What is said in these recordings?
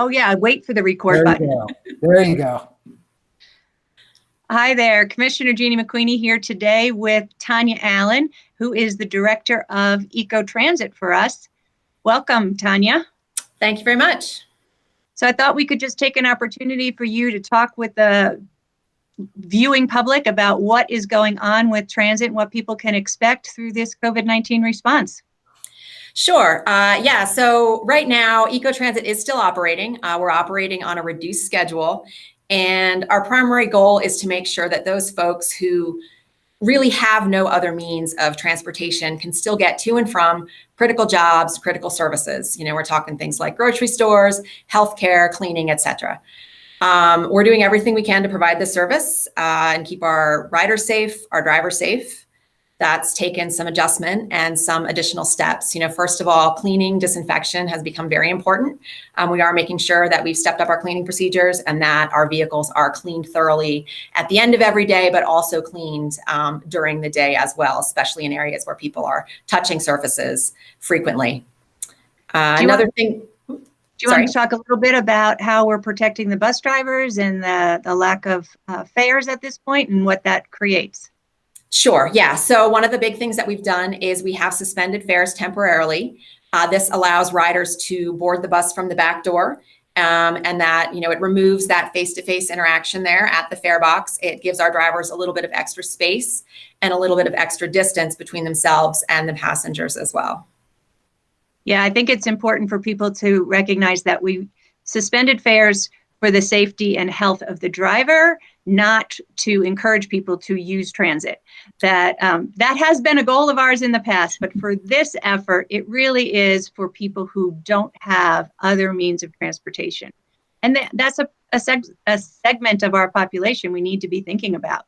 Oh yeah, wait for the record There button. you go. There you go. Hi there, Commissioner Jeannie McQueenie here today with Tanya Allen, who is the Director of EcoTransit for us. Welcome, Tanya. Thank you very much. So I thought we could just take an opportunity for you to talk with the viewing public about what is going on with transit and what people can expect through this COVID-19 response. Sure. Yeah. So right now, EcoTransit is still operating. We're operating on a reduced schedule. And our primary goal is to make sure that those folks who really have no other means of transportation can still get to and from critical jobs, critical services. You know, we're talking things like grocery stores, healthcare, cleaning, etc. We're doing everything we can to provide this service and keep our riders safe, our drivers safe. That's taken some adjustment and some additional steps. You know, first of all, cleaning, disinfection has become very important. We are making sure that we've stepped up our cleaning procedures and that our vehicles are cleaned thoroughly at the end of every day, but also cleaned during the day as well, especially in areas where people are touching surfaces frequently. Another thing. Do you want to talk a little bit about how we're protecting the bus drivers and the lack of fares at this point and what that creates? Sure. Yeah. So one of the big things that we've done is we have suspended fares temporarily. This allows riders to board the bus from the back door, and that, you know, it removes that face-to-face interaction there at the fare box. It gives our drivers a little bit of extra space and a little bit of extra distance between themselves and the passengers as well. Yeah, I think it's important for people to recognize that we suspended fares for the safety and health of the driver, not to encourage people to use transit. That has been a goal of ours in the past, but for this effort, it really is for people who don't have other means of transportation. And that's a segment of our population we need to be thinking about.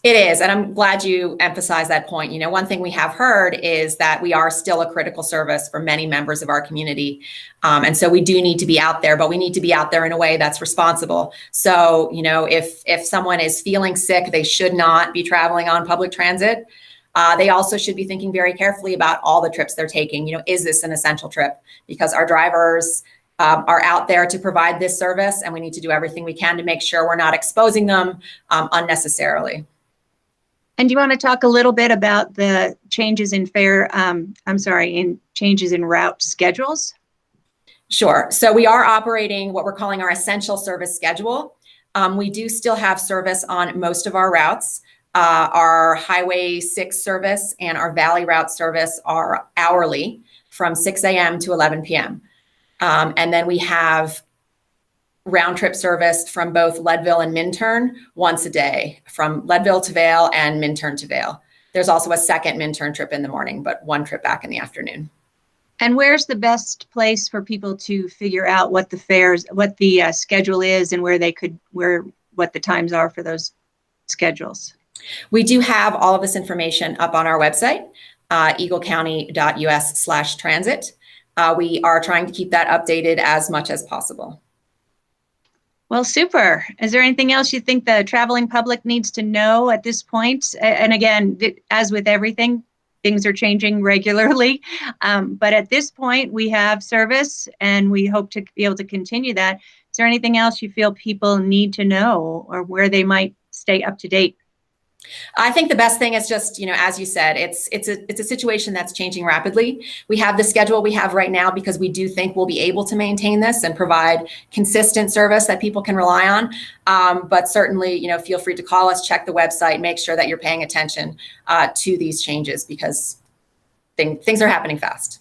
It is, and I'm glad you emphasized that point. You know, one thing we have heard is that we are still a critical service for many members of our community. And so we do need to be out there, but we need to be out there in a way that's responsible. So, you know, if someone is feeling sick, they should not be traveling on public transit. They also should be thinking very carefully about all the trips they're taking. You know, is this an essential trip? Because our drivers are out there to provide this service, and we need to do everything we can to make sure we're not exposing them unnecessarily. And do you want to talk a little bit about the changes in changes in route schedules? Sure. So we are operating what we're calling our essential service schedule. We do still have service on most of our routes. Our Highway 6 service and our Valley Route service are hourly from 6 a.m. to 11 p.m. And then we have round trip service from both Leadville and Minturn once a day, from Leadville to Vail and Minturn to Vail. There's also a second Minturn trip in the morning, but one trip back in the afternoon. And where's the best place for people to figure out what the schedule is and what the times are for those schedules? We do have all of this information up on our website, eaglecounty.us/transit. We are trying to keep that updated as much as possible. Well, super. Is there anything else you think the traveling public needs to know at this point? And again, as with everything, things are changing regularly. But at this point, we have service and we hope to be able to continue that. Is there anything else you feel people need to know or where they might stay up to date? I think the best thing is just, you know, as you said, it's a situation that's changing rapidly. We have the schedule we have right now because we do think we'll be able to maintain this and provide consistent service that people can rely on. But certainly, you know, feel free to call us, check the website, make sure that you're paying attention to these changes because things are happening fast.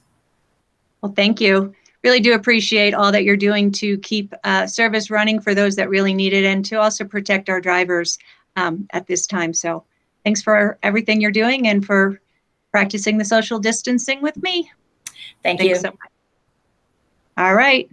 Well, thank you. Really do appreciate all that you're doing to keep service running for those that really need it and to also protect our drivers at this time. So thanks for everything you're doing and for practicing the social distancing with me. Thanks you. So much. All right.